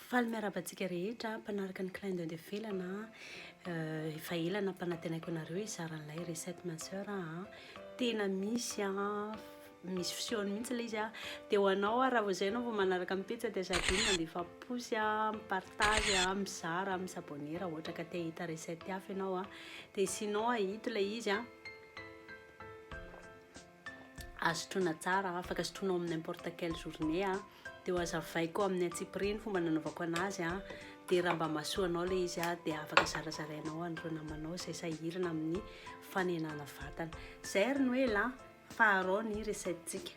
Faly miarabantsika rehetra mpanaraka ny clin d'œil de velana efa elana mpanantenaiko anareo izaran'ilay recette ma sœur tena misy fisehoany mihitsy ilay izy dia ho anao raha vao izay anao vao manaraka mipetsa dia sady mandefa posy mipartage mizara misabonner raha ohatra ka te hita recette hafa ianao dia sinon hito ilay izy azotrona tsara afaka sotroinao amin'ny n'importe quelle journée dia ho azavaiko amin'ny antsipriny fomba nanaovako anazy dia raha mba mahasoa anao ilay izy dia afaka zarazarainao an'ireo namanao izay sahirana amin'ny fanenana vatana. Zay ry Noela faharao ny recette-tsika.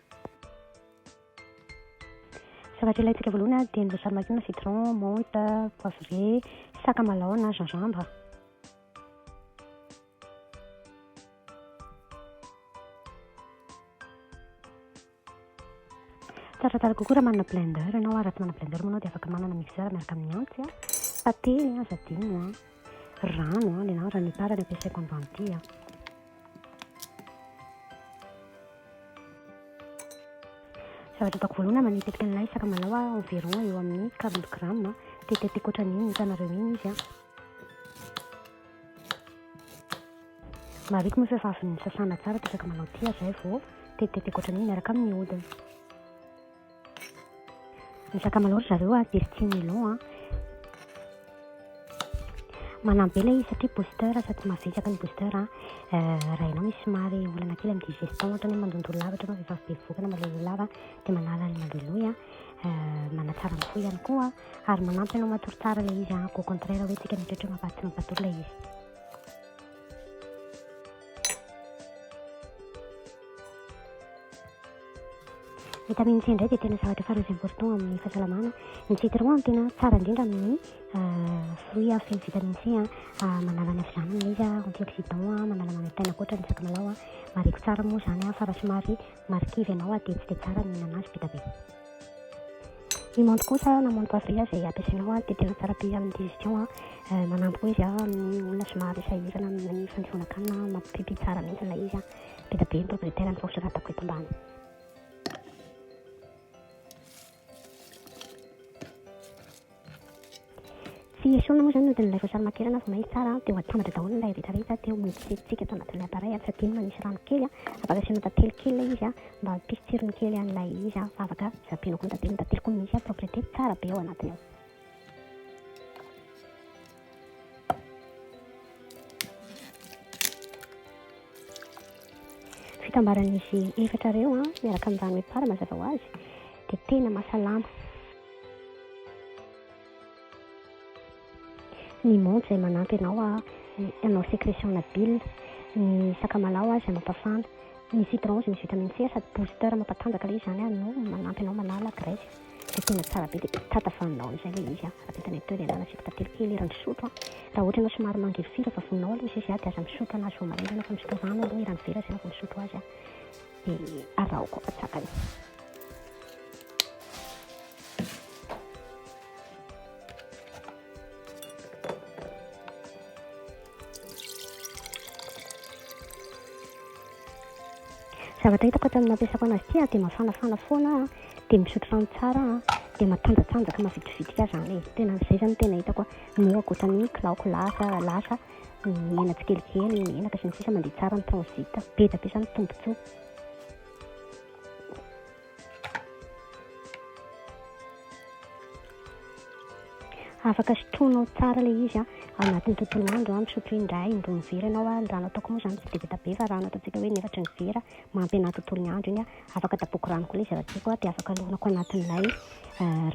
Zavatra ilaintsika voalohany dia ny voasary makina, citron, menthe, poivre, sakamalaho na gingembre. Tsaratsara kokoa raha manana blender ianao raha tsy manana blender moa dia afaka manana mixeur miaraka amin'ny antsy pateny zadino rano dia na rano iparany ampiasaiko an'vanty zavatra ataoko voalohany manitetika an'ilay sakamalaho environ eo amin'ny 40 grammes teteteko ohatran'iny hitanareo iny izy mariko moa fa efa avy ny sasana tsara ty sakamalaho ty zay vao teteteko ohatran'iny miaraka amin'ny hodiny. Ny sakamalaho zareo dia stimulon manampy be ilay izy satria booster sady mavesaka ny booster raha ianao misy somary olana kely amin'ny digestion ohatra hoe mandondolo lava ohatra hoe vehivavy be vokana malolo lava dia manala ny maloloy manatsara ny fo ihany koa ary manampy ianao matory tsara ilay izy au contraire hoe tsika mitrehitra mampatory ilay izy. Vitamine C indray dia tena zavatra farany important amin'ny fahasalamana. Ny citron tena tsara indrindra amin'ny fruit feno vitamine C manala ny afiranana ilay izy antioxydant manala manantaina koatra ny sakamalaho mariko tsara moa izany fa raha somary marikivy ianao dia tsy dia tsara mihinana azy be be. Ny menthe kosa na menthe poivre izay ampiasainao dia tena tsara be amin'ny digestion manampy koa izy amin'ny olona somary sahirana amin'ny fandevonan-kanina mampipimpy tsara mihitsy ilay izy be be ny propriétaire ny fototra atako eto ambany. Tsy esorina moa izany no hodin'ilay voasary makirana fa mahisy tsara dia ho atambatra daholo ilay rehetrarehetra dia ho mitsitsika ato anatin'ilay appareil tsy adino manisy rano kely afaka asianao tantely kely ilay izy mba hampisy tsirony kely an'ilay izy fa afaka zapenao koa ny tantely koa misy propriété tsara be ao anatiny ao. Fitambaran'izy efatra reo miaraka amin'ny rano epara mazava ho azy dia tena mahasalama. Ny menthe izay manampy ianao sécrétion na bile, ny sakamalaho izay mampafana, ny citron izay misy vitamine C sady booster mampatanjaka ilay izy izany no manampy ianao manala graisse dia tena tsara be dia tatafaninao izay ilay izy apetana eto dia alana asiako tantely kely rano fisotro raha ohatra ianao somary mangirifira fa voninao aloha izy dia aza misotro anazy vao maraina ianao fa misotro rano aloha rano vera izay vao misotro azy dia araoko apatsakany. Zavatra hitako ato amin'ny ampiasako anazy ity dia mafanafana foana dia misotro rano tsara dia matanjatsanjaka mavidividy zany tena izay zany tena hitako noako ohatran'ny kilaoko lasa ny hena tsikelikely ny menaka sy ny sisa mandeha tsara ny transit be da be zany tombontsoa. Afaka sotroinao tsara ilay izy anatin'ny tontolo andro misotro indray indroa vera ianao ny rano ataoko moa izany tsy dia be fa rano ataontsika hoe nefatry ny vera mampy anaty tontolo ny andro iny afaka tapoako rano koa ilay izy raha tiako dia afaka alonako anatin'ilay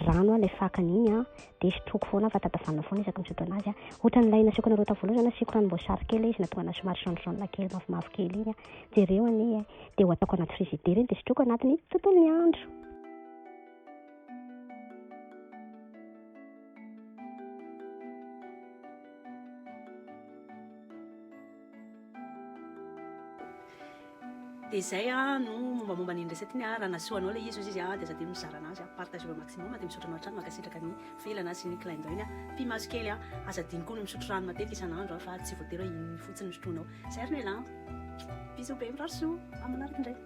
rano ilay fakany iny dia sotroako foana fa tatafanina foana isaky misotro anazy ohatran'ilay nasiako anareo tavoaloha izany asiako ranom-boasary kely izy natonga somary jaune kely mavomavo kely iny jereo dia ho ataoko anaty frigidaire iny dia sotroako anatin'ny tontolo ny andro. Dia izay no mombamomba ny recette iny raha nasoanao ilay izy izy dia sady mizara anazy partage au maximum dia misotro anao trano makasitraka ny velana sy ny clin d'œil pimaso kely azadiny koa no misotro rano matetika isan'andro fa tsy voatery hoe iny fotsiny misotronao. Zay ry Noela bisous be mirary soa amanaraka indray.